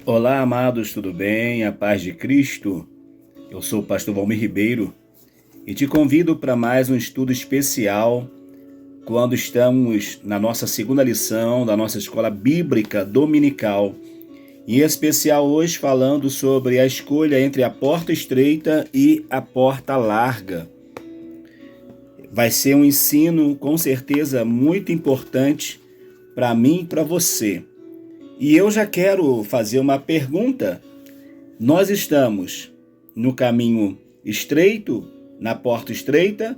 Olá, amados, tudo bem? A paz de Cristo? Eu sou o pastor Valmir Ribeiro e te convido para mais um estudo especial quando estamos na nossa segunda lição da nossa escola bíblica dominical. Em especial hoje falando sobre a escolha entre a porta estreita e a porta larga. Vai ser um ensino com certeza muito importante para mim e para você. E eu já quero fazer uma pergunta. Nós estamos no caminho estreito, na porta estreita,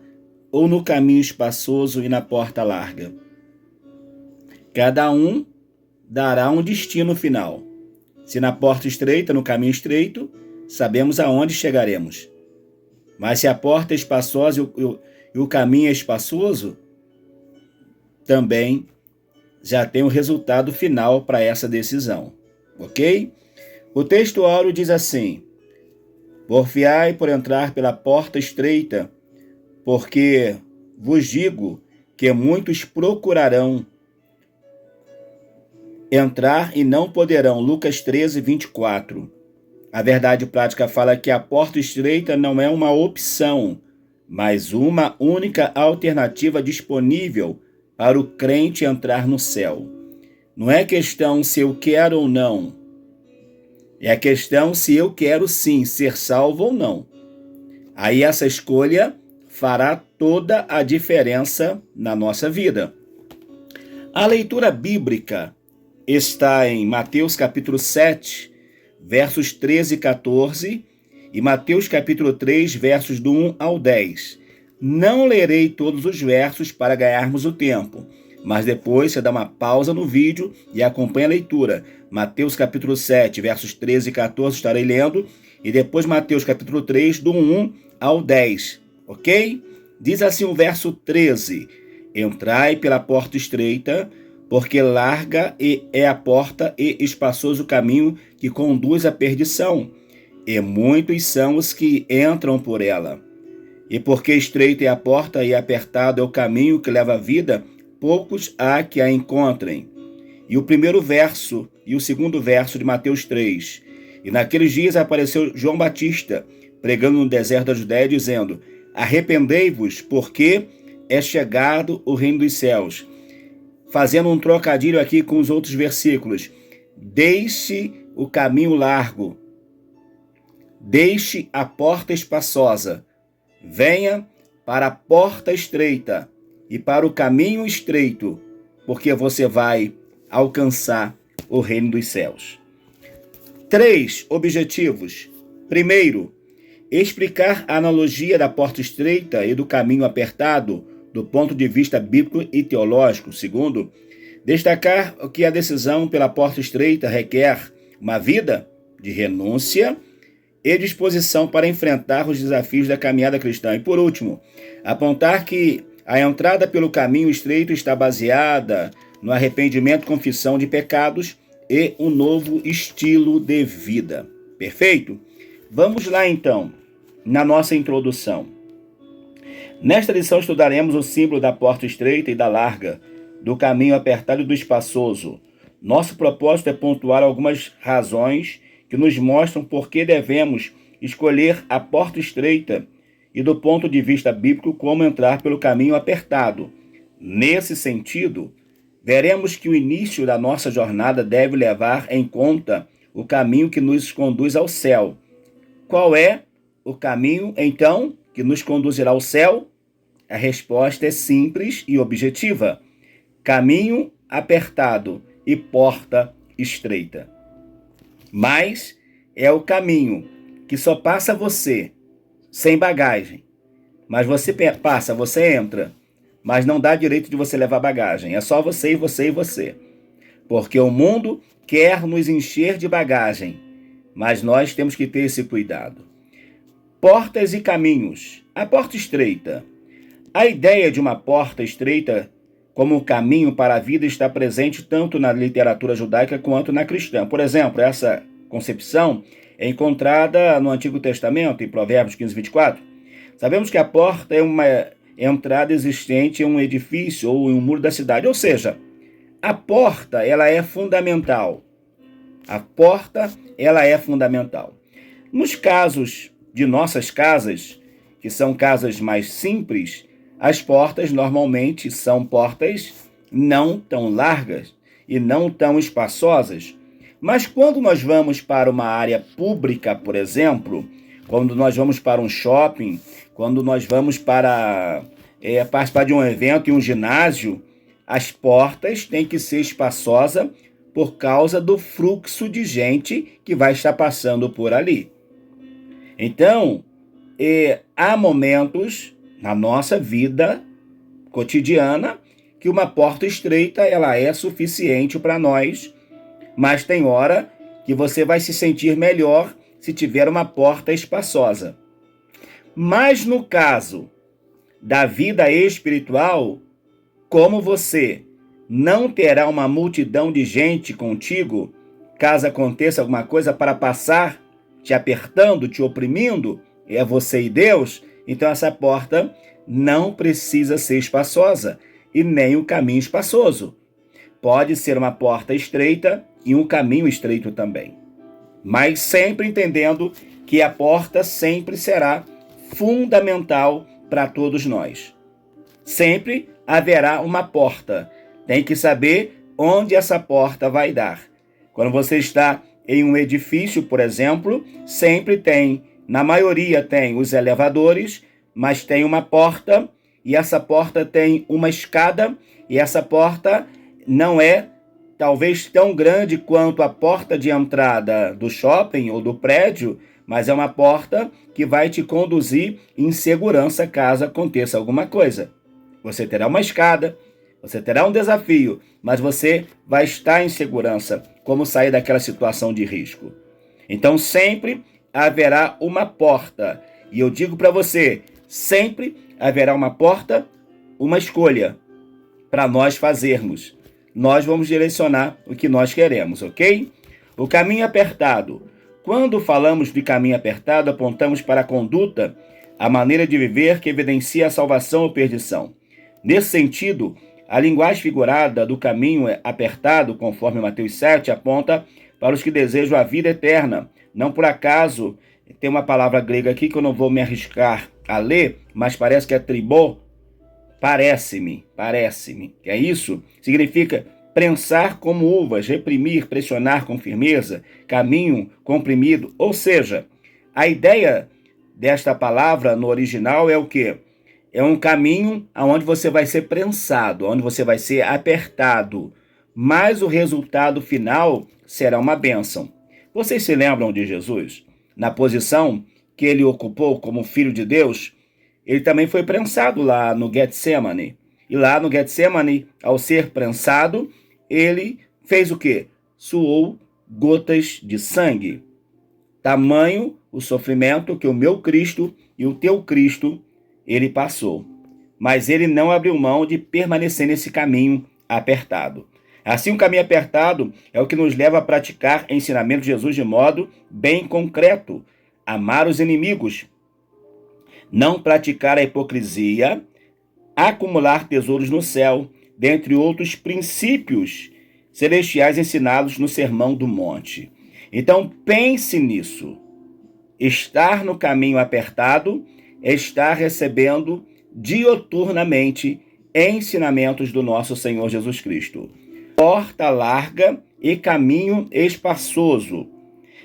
ou no caminho espaçoso e na porta larga? Cada um dará um destino final. Se na porta estreita, no caminho estreito, sabemos aonde chegaremos. Mas se a porta é espaçosa e o caminho é espaçoso, também já tem o resultado final para essa decisão, ok? O texto áureo diz assim: porfiai por entrar pela porta estreita, porque vos digo que muitos procurarão entrar e não poderão. Lucas 13, 24. A verdade prática fala que a porta estreita não é uma opção, mas uma única alternativa disponível para o crente entrar no céu. Não é questão se eu quero ou não. É a questão se eu quero sim ser salvo ou não. Aí essa escolha fará toda a diferença na nossa vida. A leitura bíblica está em Mateus capítulo 7, versos 13 e 14, e Mateus capítulo 3, versos do 1 ao 10. Não lerei todos os versos para ganharmos o tempo, mas depois você dá uma pausa no vídeo e acompanha a leitura. Mateus capítulo 7, versos 13 e 14, estarei lendo, e depois Mateus capítulo 3, do 1 ao 10, ok? Diz assim o verso 13: entrai pela porta estreita, porque larga é a porta e espaçoso o caminho que conduz à perdição, e muitos são os que entram por ela. E porque estreita é a porta e apertado é o caminho que leva à vida, poucos há que a encontrem. E o primeiro verso e o segundo verso de Mateus 3. E naqueles dias apareceu João Batista, pregando no deserto da Judéia, dizendo: arrependei-vos, porque é chegado o reino dos céus. Fazendo um trocadilho aqui com os outros versículos. Deixe o caminho largo, deixe a porta espaçosa, venha para a porta estreita e para o caminho estreito, porque você vai alcançar o reino dos céus. 3 objetivos. Primeiro, explicar a analogia da porta estreita e do caminho apertado do ponto de vista bíblico e teológico. Segundo, destacar que a decisão pela porta estreita requer uma vida de renúncia e disposição para enfrentar os desafios da caminhada cristã. E por último, apontar que a entrada pelo caminho estreito está baseada no arrependimento, confissão de pecados e um novo estilo de vida. Perfeito? Vamos lá então, na nossa introdução. Nesta lição estudaremos o símbolo da porta estreita e da larga, do caminho apertado e do espaçoso. Nosso propósito é pontuar algumas razões que nos mostram por que devemos escolher a porta estreita e, do ponto de vista bíblico, como entrar pelo caminho apertado. Nesse sentido, veremos que o início da nossa jornada deve levar em conta o caminho que nos conduz ao céu. Qual é o caminho, então, que nos conduzirá ao céu? A resposta é simples e objetiva: caminho apertado e porta estreita. Mas é o caminho que só passa você sem bagagem. Mas você passa, você entra, mas não dá direito de você levar bagagem. É só você e você e você. Porque o mundo quer nos encher de bagagem, mas nós temos que ter esse cuidado. Portas e caminhos. A porta estreita. A ideia de uma porta estreita como caminho para a vida está presente tanto na literatura judaica quanto na cristã. Por exemplo, essa concepção é encontrada no Antigo Testamento, em Provérbios 15, 24. Sabemos que a porta é uma entrada existente em um edifício ou em um muro da cidade, ou seja, a porta ela é fundamental. A porta, ela é fundamental. Nos casos de nossas casas, que são casas mais simples, as portas normalmente são portas não tão largas e não tão espaçosas. Mas quando nós vamos para uma área pública, por exemplo, quando nós vamos para um shopping, quando nós vamos para participar de um evento em um ginásio, as portas têm que ser espaçosas por causa do fluxo de gente que vai estar passando por ali. Então, há momentos na nossa vida cotidiana que uma porta estreita ela é suficiente para nós, mas tem hora que você vai se sentir melhor se tiver uma porta espaçosa. Mas no caso da vida espiritual, como você não terá uma multidão de gente contigo, caso aconteça alguma coisa para passar, te apertando, te oprimindo, é você e Deus, então essa porta não precisa ser espaçosa e nem um caminho espaçoso. Pode ser uma porta estreita e um caminho estreito também. Mas sempre entendendo que a porta sempre será fundamental para todos nós. Sempre haverá uma porta. Tem que saber onde essa porta vai dar. Quando você está em um edifício, por exemplo, sempre tem, na maioria tem os elevadores, mas tem uma porta, e essa porta tem uma escada, e essa porta não é talvez tão grande quanto a porta de entrada do shopping ou do prédio, mas é uma porta que vai te conduzir em segurança caso aconteça alguma coisa. Você terá uma escada, você terá um desafio, mas você vai estar em segurança, como sair daquela situação de risco. Então sempre haverá uma porta, e eu digo para você, sempre haverá uma porta, uma escolha para nós fazermos. Nós vamos direcionar o que nós queremos, ok? O caminho apertado. Quando falamos de caminho apertado, apontamos para a conduta, a maneira de viver que evidencia a salvação ou perdição. Nesse sentido, a linguagem figurada do caminho apertado, conforme Mateus 7, aponta para os que desejam a vida eterna. Não por acaso, tem uma palavra grega aqui que eu não vou me arriscar a ler, mas parece que é tribô. Parece-me, que é isso? Significa prensar como uvas, reprimir, pressionar com firmeza, caminho comprimido. Ou seja, a ideia desta palavra no original é o quê? É um caminho onde você vai ser prensado, onde você vai ser apertado, mas o resultado final será uma bênção. Vocês se lembram de Jesus? Na posição que ele ocupou como filho de Deus, ele também foi prensado lá no Getsemane. E lá no Getsemane, ao ser prensado, ele fez o quê? Suou gotas de sangue. Tamanho o sofrimento que o meu Cristo e o teu Cristo, ele passou. Mas ele não abriu mão de permanecer nesse caminho apertado. Assim, o caminho apertado é o que nos leva a praticar ensinamento de Jesus de modo bem concreto. Amar os inimigos, não praticar a hipocrisia, acumular tesouros no céu, dentre outros princípios celestiais ensinados no Sermão do Monte. Então pense nisso. Estar no caminho apertado é estar recebendo dioturnamente ensinamentos do nosso Senhor Jesus Cristo. Porta larga e caminho espaçoso.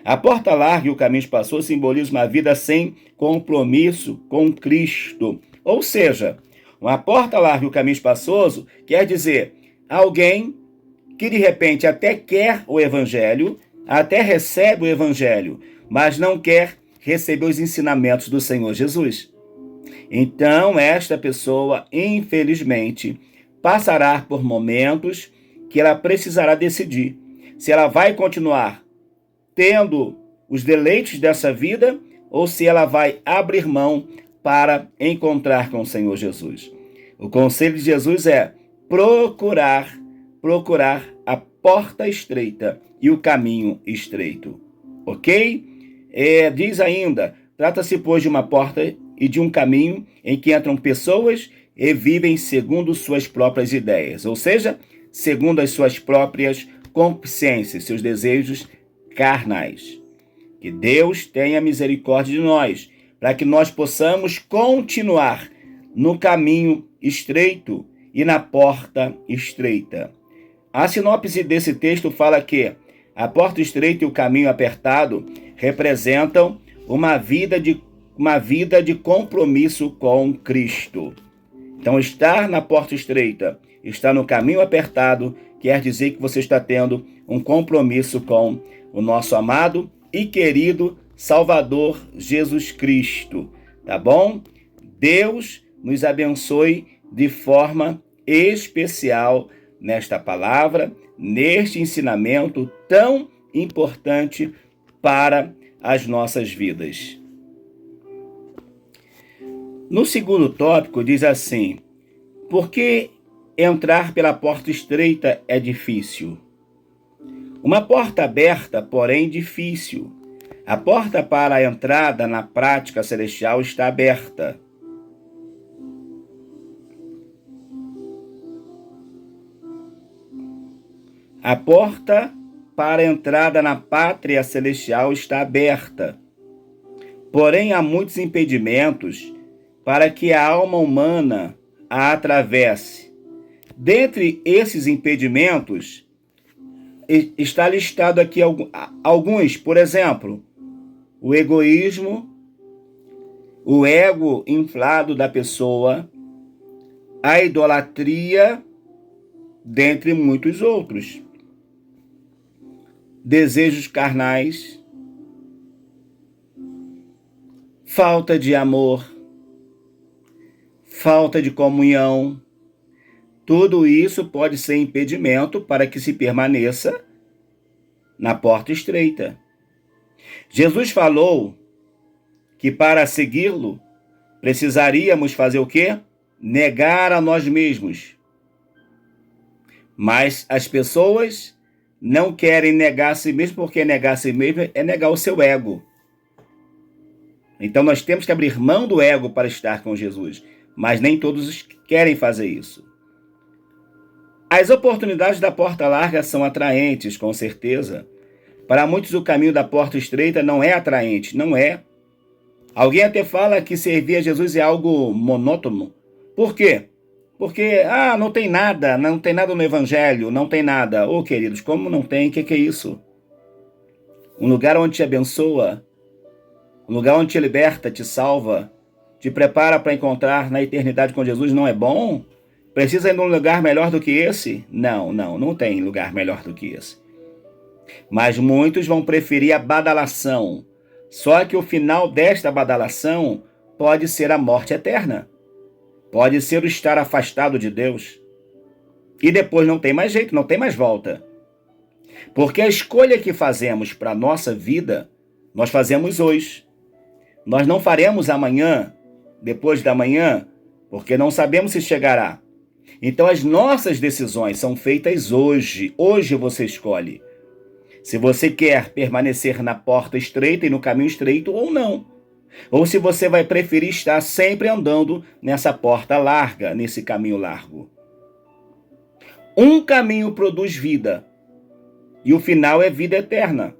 A porta larga e o caminho espaçoso simbolizam uma vida sem compromisso com Cristo. Ou seja, uma porta larga e o caminho espaçoso quer dizer alguém que de repente até quer o evangelho, até recebe o evangelho, mas não quer receber os ensinamentos do Senhor Jesus. Então, esta pessoa, infelizmente, passará por momentos que ela precisará decidir se ela vai continuar tendo os deleites dessa vida ou se ela vai abrir mão para encontrar com o Senhor Jesus. O conselho de Jesus é procurar a porta estreita e o caminho estreito. Ok? Diz ainda, trata-se, pois, de uma porta e de um caminho em que entram pessoas e vivem segundo suas próprias ideias, ou seja, segundo as suas próprias concupiscências, seus desejos carnais. Que Deus tenha misericórdia de nós, para que nós possamos continuar no caminho estreito e na porta estreita. A sinopse desse texto fala que a porta estreita e o caminho apertado representam uma vida de compromisso com Cristo. Então, estar na porta estreita, estar no caminho apertado, quer dizer que você está tendo um compromisso com o nosso amado e querido Salvador Jesus Cristo, tá bom? Deus nos abençoe de forma especial nesta palavra, neste ensinamento tão importante para as nossas vidas. No segundo tópico diz assim: por que entrar pela porta estreita é difícil? Uma porta aberta, porém difícil. A porta para a entrada na prática celestial está aberta. A porta para a entrada na pátria celestial está aberta. Porém, há muitos impedimentos para que a alma humana a atravesse. Dentre esses impedimentos, está listado aqui alguns, por exemplo, o egoísmo, o ego inflado da pessoa, a idolatria, dentre muitos outros. Desejos carnais, falta de amor, falta de comunhão. Tudo isso pode ser impedimento para que se permaneça na porta estreita. Jesus falou que para segui-lo precisaríamos fazer o quê? Negar a nós mesmos. Mas as pessoas não querem negar a si mesmo, porque negar a si mesmo é negar o seu ego. Então nós temos que abrir mão do ego para estar com Jesus, mas nem todos querem fazer isso. As oportunidades da porta larga são atraentes, com certeza. Para muitos o caminho da porta estreita não é atraente, não é. Alguém até fala que servir a Jesus é algo monótono. Por quê? Porque, não tem nada no evangelho, não tem nada. Ô, queridos, como não tem? O que é isso? Um lugar onde te abençoa, um lugar onde te liberta, te salva, te prepara para encontrar na eternidade com Jesus, não é bom? Precisa ir num lugar melhor do que esse? Não tem lugar melhor do que esse. Mas muitos vão preferir a badalação. Só que o final desta badalação pode ser a morte eterna. Pode ser o estar afastado de Deus. E depois não tem mais jeito, não tem mais volta. Porque a escolha que fazemos para a nossa vida, nós fazemos hoje. Nós não faremos amanhã, depois da manhã, porque não sabemos se chegará. Então as nossas decisões são feitas hoje. Hoje você escolhe se você quer permanecer na porta estreita e no caminho estreito ou não. Ou se você vai preferir estar sempre andando nessa porta larga, nesse caminho largo. Um caminho produz vida, e o final é vida eterna.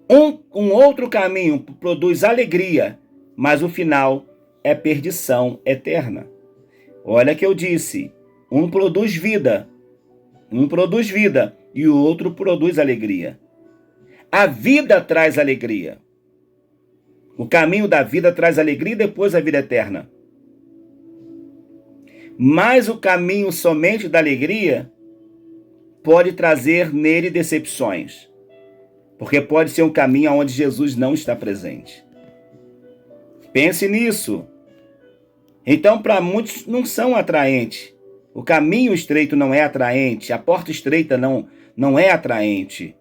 Um outro caminho produz alegria, mas o final é perdição eterna. Olha que eu disse, um produz vida, e o outro produz alegria. A vida traz alegria. O caminho da vida traz alegria e depois a vida eterna. Mas o caminho somente da alegria pode trazer nele decepções. Porque pode ser um caminho onde Jesus não está presente. Pense nisso. Então, para muitos, não são atraentes. O caminho estreito não é atraente. A porta estreita não é atraente.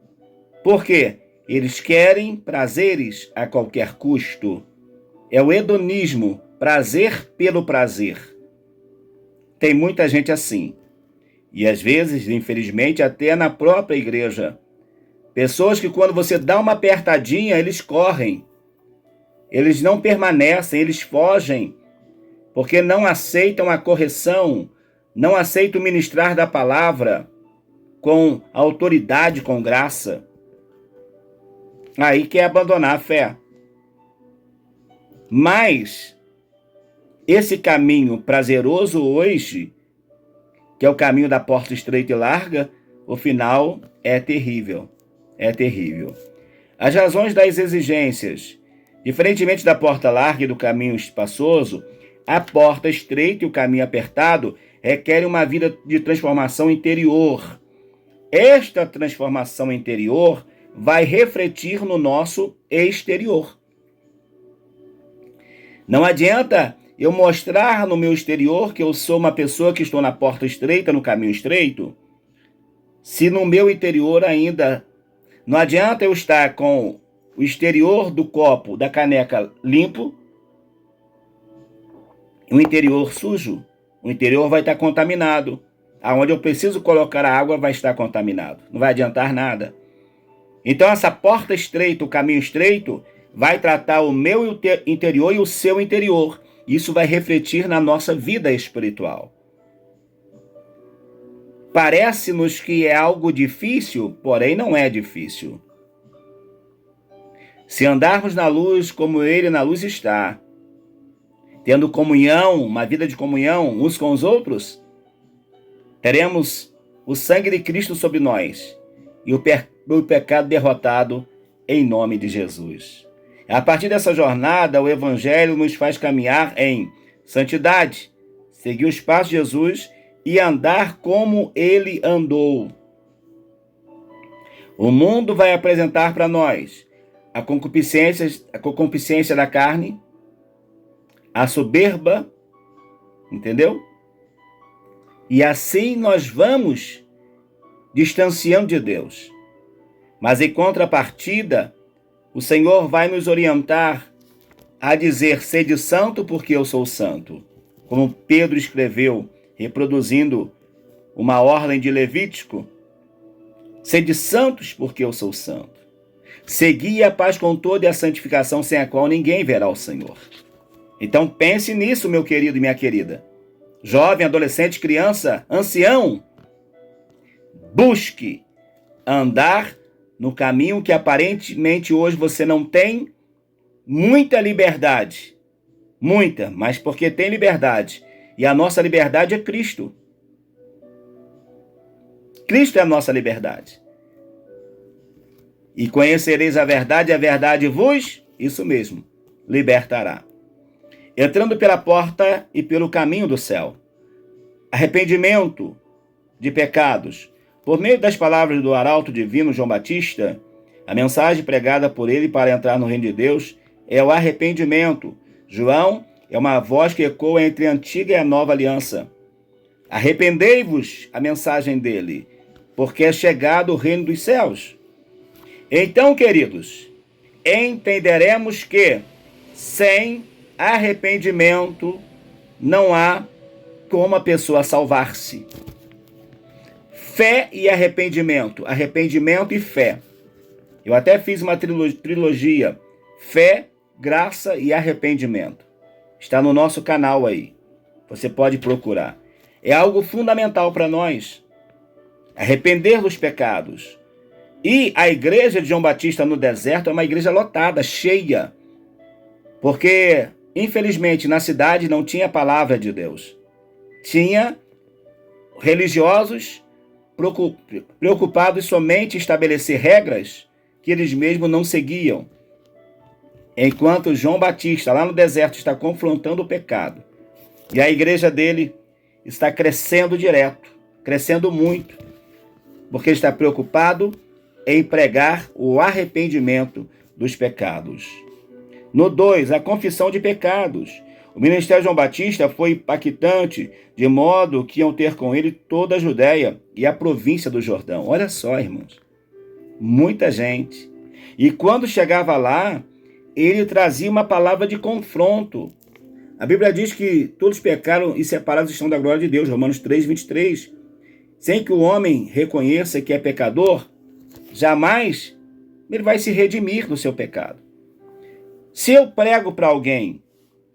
Por quê? Eles querem prazeres a qualquer custo. É o hedonismo, prazer pelo prazer. Tem muita gente assim. E às vezes, infelizmente, até na própria igreja. Pessoas que quando você dá uma apertadinha, eles correm. Eles não permanecem, eles fogem. Porque não aceitam a correção, não aceitam ministrar da palavra com autoridade, com graça. Aí quer abandonar a fé. Mas esse caminho prazeroso hoje, que é o caminho da porta estreita e larga, o final é terrível. É terrível. As razões das exigências. Diferentemente da porta larga e do caminho espaçoso, a porta estreita e o caminho apertado requerem uma vida de transformação interior. Esta transformação interior vai refletir no nosso exterior. Não adianta eu mostrar no meu exterior que eu sou uma pessoa que estou na porta estreita, no caminho estreito, se no meu interior ainda... Não adianta eu estar com o exterior do copo, da caneca limpo, e o interior sujo. O interior vai estar contaminado. Aonde eu preciso colocar a água vai estar contaminado. Não vai adiantar nada. Então essa porta estreita, o caminho estreito, vai tratar o meu interior e o seu interior. Isso vai refletir na nossa vida espiritual. Parece-nos que é algo difícil, porém não é difícil. Se andarmos na luz como Ele na luz está, tendo comunhão, uma vida de comunhão uns com os outros, teremos o sangue de Cristo sobre nós e o pecado derrotado em nome de Jesus. A partir dessa jornada, o Evangelho nos faz caminhar em santidade, seguir os passos de Jesus e andar como Ele andou. O mundo vai apresentar para nós a concupiscência da carne, a soberba, entendeu? E assim nós vamos distanciando de Deus. Mas em contrapartida, o Senhor vai nos orientar a dizer: sede santo porque eu sou santo. Como Pedro escreveu, reproduzindo uma ordem de Levítico: sede santos porque eu sou santo. Segui a paz com toda e a santificação, sem a qual ninguém verá o Senhor. Então pense nisso, meu querido e minha querida. Jovem, adolescente, criança, ancião. Busque andar no caminho que aparentemente hoje você não tem muita liberdade. Muita, mas porque tem liberdade. E a nossa liberdade é Cristo. Cristo é a nossa liberdade. E conhecereis a verdade vos, isso mesmo, libertará. Entrando pela porta e pelo caminho do céu. Arrependimento de pecados. Por meio das palavras do arauto divino João Batista, a mensagem pregada por ele para entrar no reino de Deus é o arrependimento. João é uma voz que ecoa entre a antiga e a nova aliança. Arrependei-vos, a mensagem dele, porque é chegado o reino dos céus. Então, queridos, entenderemos que sem arrependimento não há como a pessoa salvar-se. Fé e arrependimento. Arrependimento e fé. Eu até fiz uma trilogia. Fé, graça e arrependimento. Está no nosso canal aí. Você pode procurar. É algo fundamental para nós. Arrepender dos pecados. E a igreja de João Batista no deserto é uma igreja lotada, cheia. Porque, infelizmente, na cidade não tinha palavra de Deus. Tinha religiosos preocupados somente em estabelecer regras que eles mesmos não seguiam. Enquanto João Batista, lá no deserto, está confrontando o pecado. E a igreja dele está crescendo direto, crescendo muito, porque ele está preocupado em pregar o arrependimento dos pecados. No 2, a confissão de pecados. O ministério de João Batista foi impactante, de modo que iam ter com ele toda a Judéia e a província do Jordão. Olha só, irmãos, muita gente. E quando chegava lá, ele trazia uma palavra de confronto. A Bíblia diz que todos pecaram e separados estão da glória de Deus, Romanos 3, 23. Sem que o homem reconheça que é pecador, jamais ele vai se redimir do seu pecado. Se eu prego para alguém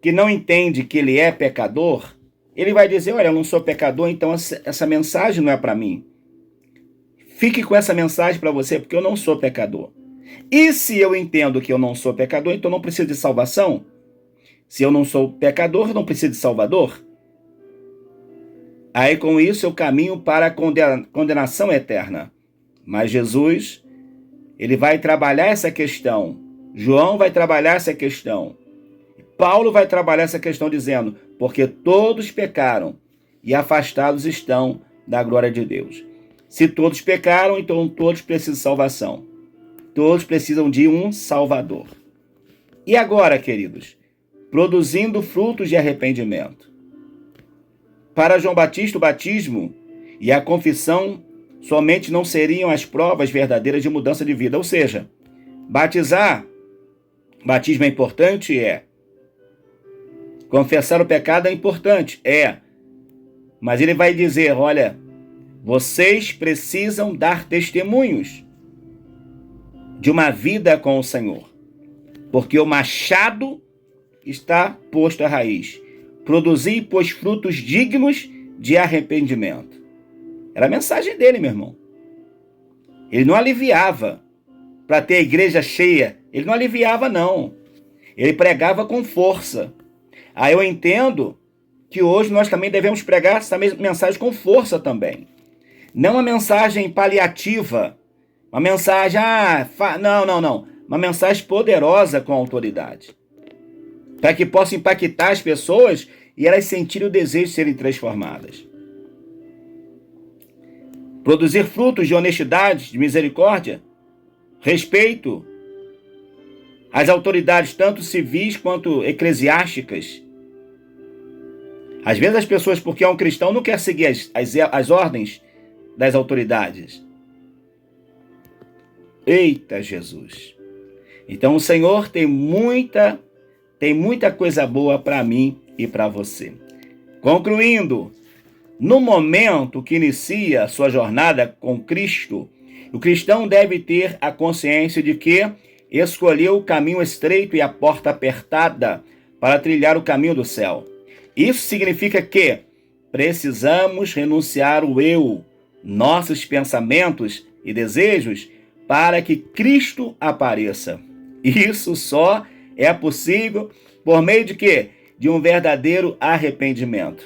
que não entende que ele é pecador, ele vai dizer: olha, eu não sou pecador, então essa mensagem não é para mim. Fique com essa mensagem para você, porque eu não sou pecador. E se eu entendo que eu não sou pecador, então não preciso de salvação? Se eu não sou pecador, não preciso de Salvador? Aí com isso eu caminho para a condenação eterna. Mas Jesus, ele vai trabalhar essa questão. João vai trabalhar essa questão. Paulo vai trabalhar essa questão dizendo, porque todos pecaram e afastados estão da glória de Deus. Se todos pecaram, então todos precisam de salvação. Todos precisam de um Salvador. E agora, queridos, produzindo frutos de arrependimento. Para João Batista, o batismo e a confissão somente não seriam as provas verdadeiras de mudança de vida. Ou seja, batismo é importante? É. Confessar o pecado é importante? É. Mas ele vai dizer, olha, vocês precisam dar testemunhos de uma vida com o Senhor. Porque o machado está posto à raiz. Produzir, pois, frutos dignos de arrependimento. Era a mensagem dele, meu irmão. Ele não aliviava para ter a igreja cheia. Ele não aliviava, não. Ele pregava com força. Aí eu entendo que hoje nós também devemos pregar essa mesma mensagem com força também. Não uma mensagem paliativa. Uma mensagem, não. Uma mensagem poderosa com autoridade. Para que possa impactar as pessoas e elas sentirem o desejo de serem transformadas. Produzir frutos de honestidade, de misericórdia, respeito às autoridades, tanto civis quanto eclesiásticas. Às vezes as pessoas, porque é um cristão, não quer seguir as ordens das autoridades. Eita Jesus! Então o Senhor tem muita coisa boa para mim e para você. Concluindo, no momento que inicia sua jornada com Cristo, o cristão deve ter a consciência de que escolheu o caminho estreito e a porta apertada para trilhar o caminho do céu. Isso significa que precisamos renunciar o eu, nossos pensamentos e desejos, para que Cristo apareça. Isso só é possível por meio de quê? De um verdadeiro arrependimento.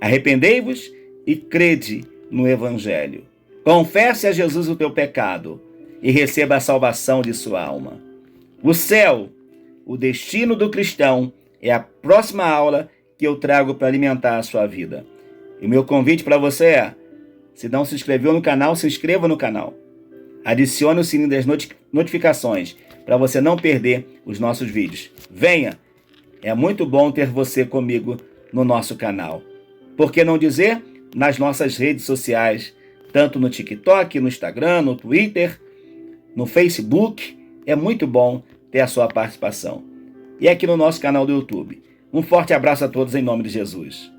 Arrependei-vos e crede no Evangelho. Confesse a Jesus o teu pecado e receba a salvação de sua alma. O céu, o destino do cristão, é a próxima aula que eu trago para alimentar a sua vida. E o meu convite para você é, se não se inscreveu no canal, se inscreva no canal. Adicione o sininho das notificações para você não perder os nossos vídeos. Venha! É muito bom ter você comigo no nosso canal. Por que não dizer nas nossas redes sociais, tanto no TikTok, no Instagram, no Twitter, no Facebook. É muito bom ter a sua participação. E aqui no nosso canal do YouTube. Um forte abraço a todos em nome de Jesus.